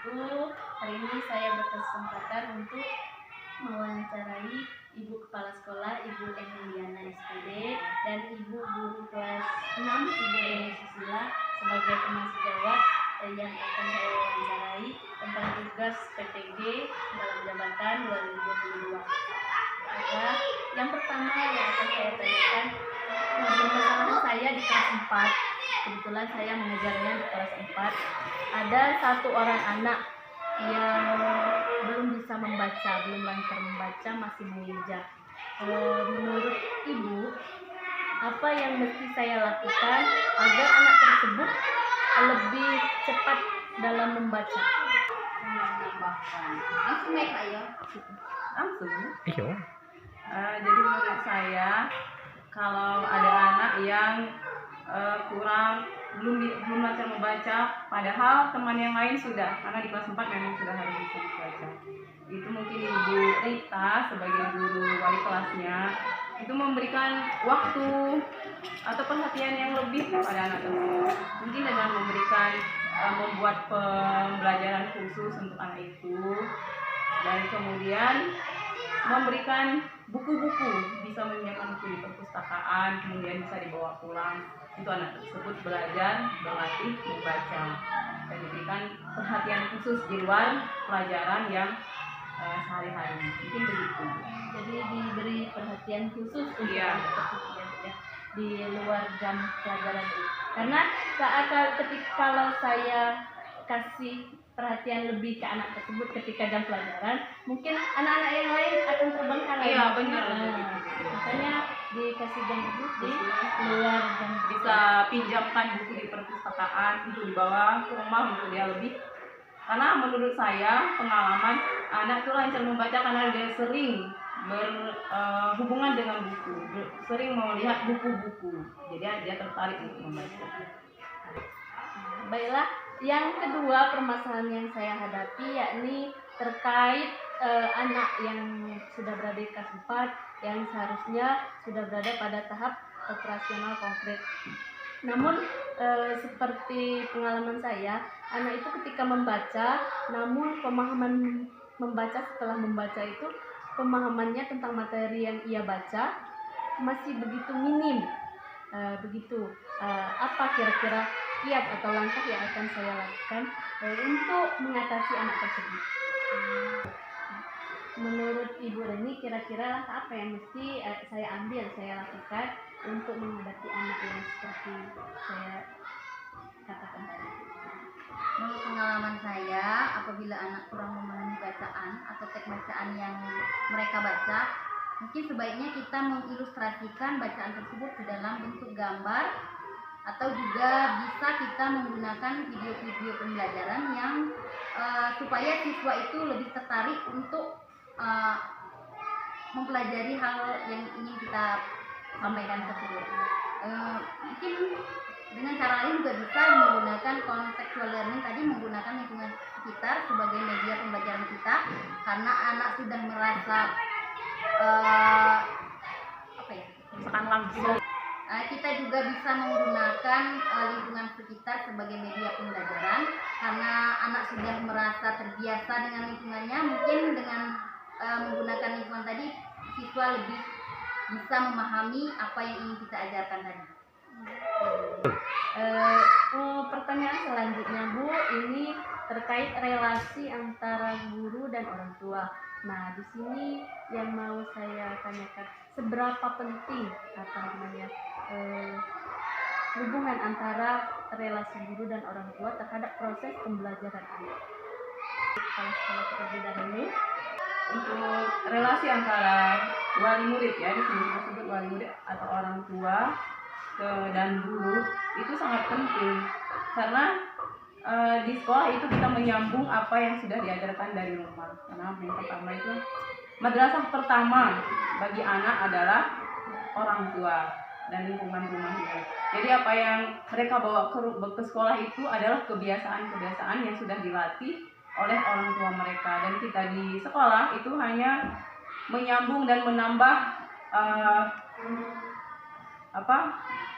wabarakatuh. Hari ini saya berkesempatan untuk mewawancarai Ibu Kepala Sekolah, Ibu Emiliana SPD, dan Ibu Guru kelas 6, Ibu Deni Susila, sebagai pengisi jawab yang akan saya wawancarai tentang tugas PPG dalam jabatan 2022. Yang pertama yang akan saya tanyakan, permasalahan saya di kelas 4. Kebetulan saya mengajarnya di kelas 4. Ada satu orang anak yang belum bisa membaca, belum lancar membaca, masih menginjak. Menurut Ibu, apa yang mesti saya lakukan agar anak tersebut lebih cepat dalam membaca? Langsung naik Pak ya? Langsung. Iya. Jadi menurut saya, kalau ada anak yang belum lancar membaca, padahal teman yang lain sudah, karena di kelas 4 memang sudah harus bisa membaca. Itu mungkin Ibu Rita sebagai guru wali kelasnya itu memberikan waktu atau perhatian yang lebih kepada anak tersebut. Mungkin dengan membuat pembelajaran khusus untuk anak itu, dan kemudian memberikan buku-buku, bisa menyiapkan buku di perpustakaan, kemudian bisa dibawa pulang. Itu anak tersebut belajar, berlatih membaca, dan diberikan perhatian khusus di luar pelajaran yang sehari-hari. Mungkin begitu. Jadi diberi perhatian khusus untuk Iya. anak tersebut ya, di luar jam pelajaran itu. Karena kalau saya kasih perhatian lebih ke anak tersebut ketika jam pelajaran, mungkin anak-anak yang lain akan terbengkalai. Iya, benar. Makanya dikasih jam khusus di luar jam. Bisa pinjamkan buku di perpustakaan, itu dibawa ke rumah untuk dia lebih. Karena menurut saya, pengalaman anak itu lancar membaca karena dia sering berhubungan dengan buku, sering melihat buku-buku, jadi dia tertarik untuk membaca. Baiklah, yang kedua permasalahan yang saya hadapi yakni terkait anak yang sudah berada di kelas 4 yang seharusnya sudah berada pada tahap operasional konkret. Namun seperti pengalaman saya, anak itu ketika membaca, namun pemahaman membaca setelah membaca itu, pemahamannya tentang materi yang ia baca masih begitu minim. Apa kira-kira kiat atau langkah yang akan saya lakukan untuk mengatasi anak tersebut? Menurut Ibu Reni, kira-kira langkah apa yang mesti saya lakukan untuk menghadapi anak yang seperti saya katakan tadi? Menurut pengalaman saya, apabila anak kurang memenuhi bacaan atau teks bacaan yang mereka baca, mungkin sebaiknya kita mengilustrasikan bacaan tersebut ke dalam bentuk gambar, atau juga bisa kita menggunakan video-video pembelajaran yang supaya siswa itu lebih tertarik untuk mempelajari hal yang ingin kita sampaikan tersebut. Mungkin dengan cara lain juga bisa menggunakan contextual learning tadi, menggunakan lingkungan sekitar sebagai media pembelajaran kita, karena anak sudah merasa Langsung. Kita juga bisa menggunakan lingkungan sekitar sebagai media pembelajaran, karena anak sudah merasa terbiasa dengan lingkungannya. Mungkin dengan menggunakan lingkungan tadi, siswa lebih bisa memahami apa yang ingin kita ajarkan tadi. Pertanyaan selanjutnya, Bu, ini terkait relasi antara guru dan orang tua. Nah, di sini yang mau saya tanyakan, seberapa penting hubungan antara relasi guru dan orang tua terhadap proses pembelajaran anak? Kalau terlebih dahulu, Untuk relasi antara wali murid, ya di sini disebut wali murid atau orang tua dan guru, itu sangat penting, karena di sekolah itu kita menyambung apa yang sudah diajarkan dari rumah. Karena yang pertama itu madrasah pertama bagi anak adalah orang tua dan lingkungan rumahnya. Jadi apa yang mereka bawa ke sekolah itu adalah kebiasaan-kebiasaan yang sudah dilatih oleh orang tua mereka, dan kita di sekolah itu hanya menyambung dan menambah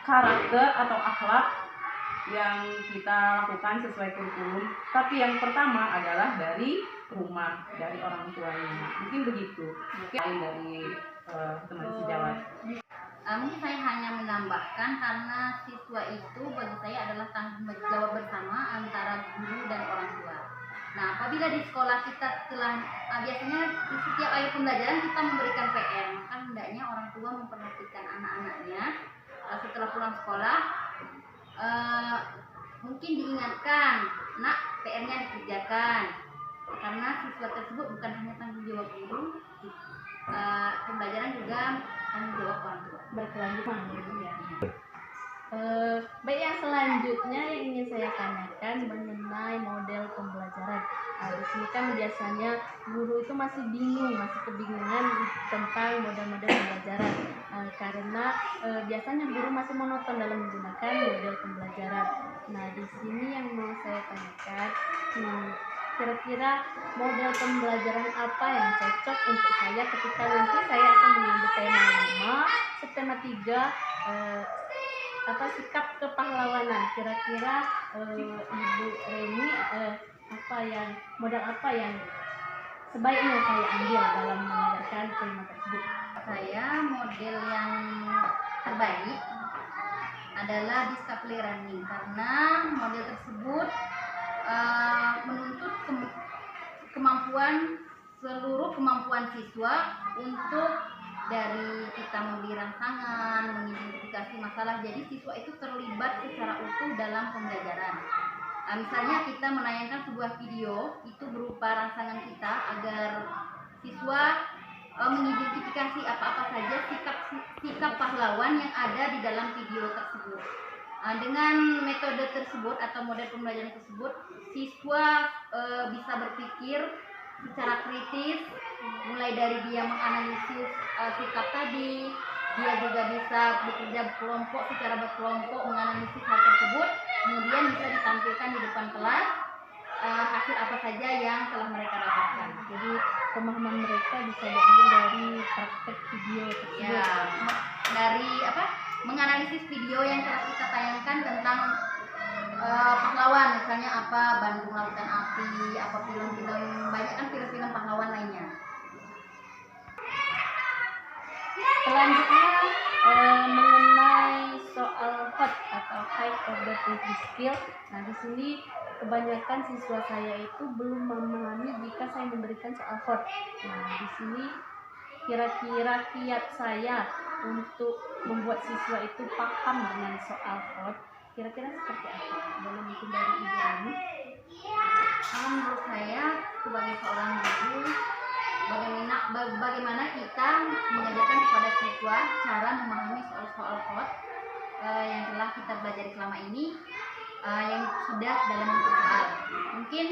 karakter atau akhlak yang kita lakukan sesuai kurikulum, tapi yang pertama adalah dari rumah, dari orang tuanya. Mungkin begitu. Mungkin dari teman sejawat. Mungkin saya hanya menambahkan karena siswa itu bagi saya adalah tanggung jawab bersama antara guru dan orang tua. Nah, apabila di sekolah kita telah biasanya di setiap akhir pembelajaran kita memberikan PR, maka hendaknya orang tua memperhatikan anak-anaknya setelah pulang sekolah. Mungkin diingatkan, nak, PR-nya dikerjakan, karena siswa tersebut bukan hanya tanggung jawab guru, pembelajaran juga tanggung jawab orang tua. Berkelanjutan ya. Baik, yang selanjutnya yang ingin saya tanyakan mengenai model pembelajaran. Di sini kan biasanya guru itu masih bingung, masih kebingungan tentang model-model pembelajaran karena biasanya guru masih monoton dalam menggunakan model pembelajaran. Nah, di sini yang mau saya tanyakan, kira-kira model pembelajaran apa yang cocok untuk saya ketika nanti saya akan mengambil tema 5, subtema 3, sikap kepahlawanan. Kira-kira Ibu Reni modal apa yang sebaiknya saya ambil dalam mengajarkan tema tersebut? Saya model yang terbaik adalah discovery learning karena model tersebut menuntut seluruh kemampuan siswa untuk dari kita memberi rangsangan, mengidentifikasi masalah, jadi siswa itu terlibat secara utuh dalam pembelajaran. Misalnya kita menayangkan sebuah video itu berupa rangsangan kita agar siswa mengidentifikasi apa-apa saja sikap pahlawan yang ada di dalam video tersebut. Dengan metode tersebut atau model pembelajaran tersebut, siswa bisa berpikir secara kritis, mulai dari dia menganalisis sikap tadi, dia juga bisa bekerja secara berkelompok menganalisis hal tersebut, kemudian bisa ditampilkan di depan kelas hasil apa saja yang telah mereka dapatkan. Jadi pemahaman mereka bisa diambil dari praktek video tersebut. Ya, dari menganalisis video yang telah kita tayangkan tentang pahlawan, misalnya Bandung Lautan Api, film-film, banyak kan film-film pahlawan lainnya. Selanjutnya mengenai soal HOT atau High Order Thinking Skill. Nah, di sini kebanyakan siswa saya itu belum memahami jika saya memberikan soal HOT. Nah, di sini kira-kira kiat saya untuk membuat siswa itu paham dengan soal HOT kira-kira seperti apa? Boleh mungkin dari Ibu Rani? Menurut saya sebagai seorang guru, bagaimana kita mengajarkan kepada siswa cara memahami soal-soal HOT yang telah kita belajar selama ini, yang sudah dalam bentuk soal. Mungkin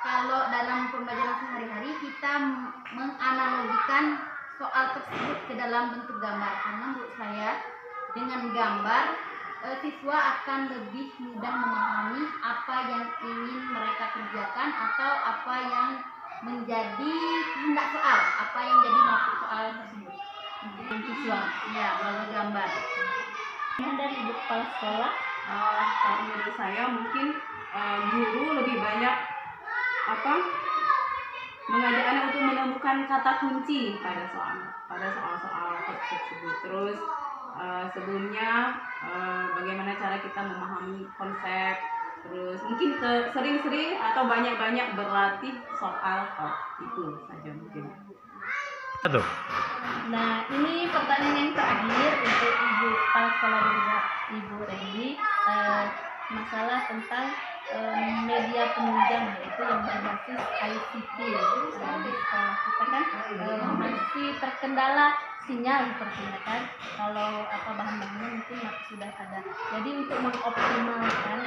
kalau dalam pembelajaran sehari-hari kita menganalogikan soal tersebut ke dalam bentuk gambar, karena menurut saya dengan gambar siswa akan lebih mudah memahami apa yang ingin mereka kerjakan atau apa yang menjadi kehendak soal, apa yang jadi maksud soal tersebut. Siswa, ya, melalui gambar. Yang dari Ibu Kepala Sekolah, kalau menurut saya mungkin guru lebih banyak mengajak anak untuk menemukan kata kunci pada soal-soal tersebut. Terus sebelumnya bagaimana cara kita memahami konsep, terus mungkin sering-sering atau banyak-banyak berlatih soal itu saja mungkin. Aduh. Nah, ini pertanyaan yang terakhir untuk Ibu Kepala Sekolah dan juga Ibu Reni, masalah tentang media penunjang, yaitu yang berbasis ICT. Di sekolah kita kan masih terkendala sinyal sepertinya kan, kalau bahan-bahannya mungkin sudah ada. Jadi untuk mengoptimalkan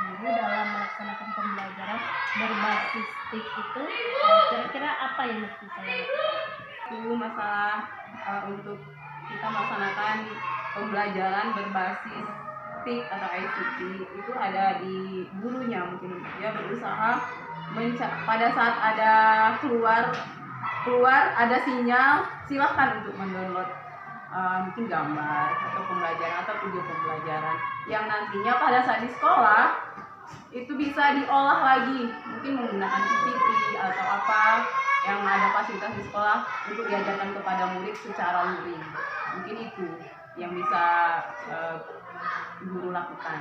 guru dalam melaksanakan pembelajaran berbasis TIK itu, kira-kira apa yang mesti saya lakukan? Itu masalah untuk kita melaksanakan pembelajaran berbasis TIK atau ICT itu ada di gurunya. Mungkin dia berusaha pada saat ada keluar ada sinyal, silahkan untuk mendownload mungkin gambar atau pembelajaran atau video pembelajaran yang nantinya pada saat di sekolah itu bisa diolah lagi, mungkin menggunakan PPT atau apa yang ada fasilitas di sekolah untuk diajarkan kepada murid secara luring. Mungkin itu yang bisa guru lakukan.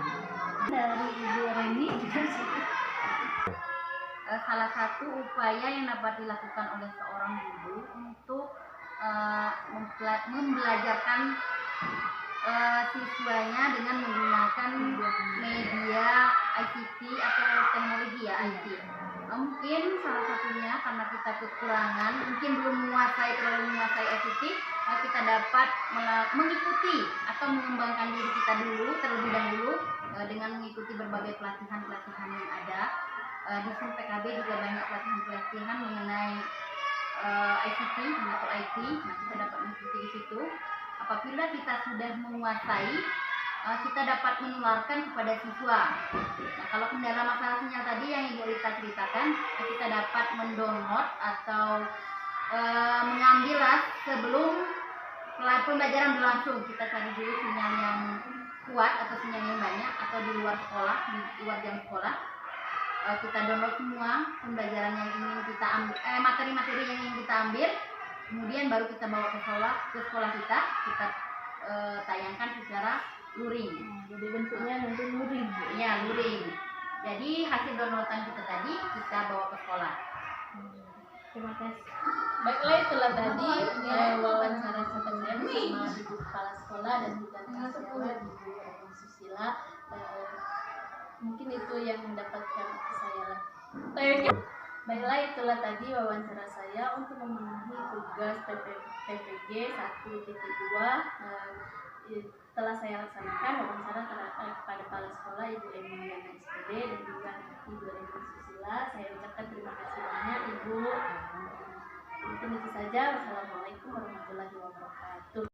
Dari Ibu Reni Salah satu upaya yang dapat dilakukan oleh seorang guru untuk membelajarkan siswanya dengan menggunakan media ICT atau teknologi ya IT. Mungkin salah satunya karena kita kekurangan, mungkin belum terlalu menguasai ICT, kita dapat mengikuti atau mengembangkan diri kita dulu terlebih dahulu dengan mengikuti berbagai pelatihan-pelatihan yang ada. Di SIM PKB juga banyak pelatihan-pelatihan mengenai ICT atau IT. Nah, kita dapat mengikuti di situ. Apabila kita sudah menguasai, kita dapat menularkan kepada siswa. Nah, kalau kendala masalah sinyal tadi yang Ibu Rita ceritakan, kita dapat mendownload atau mengambil sebelum pembelajaran berlangsung. Kita cari dulu sinyal yang kuat atau sinyal yang banyak atau di luar sekolah, di luar jam sekolah. Kita download semua pembelajaran yang ingin kita ambil, materi-materi yang ingin kita ambil, kemudian baru kita bawa ke sekolah kita tayangkan secara luring. Jadi bentuknya nanti luring. Ya, luring. Jadi hasil downloadan kita tadi kita bawa ke sekolah. Terima kasih. Baiklah, itulah tadi wawancara saya bersama Ibu Kepala Sekolah dan juga Kasiawa Ibu Eni Susila. Mungkin itu yang mendapatkan saya. Baiklah, itulah tadi wawancara saya untuk memenuhi tugas PPG 1.2. Telah saya laksanakan wawancara kepada kepala sekolah Ibu Emiliana SPD dan juga Ibu Eni Susila. Saya ucapkan terima kasih banyak Ibu. Mungkin itu saja. Wassalamualaikum warahmatullahi wabarakatuh.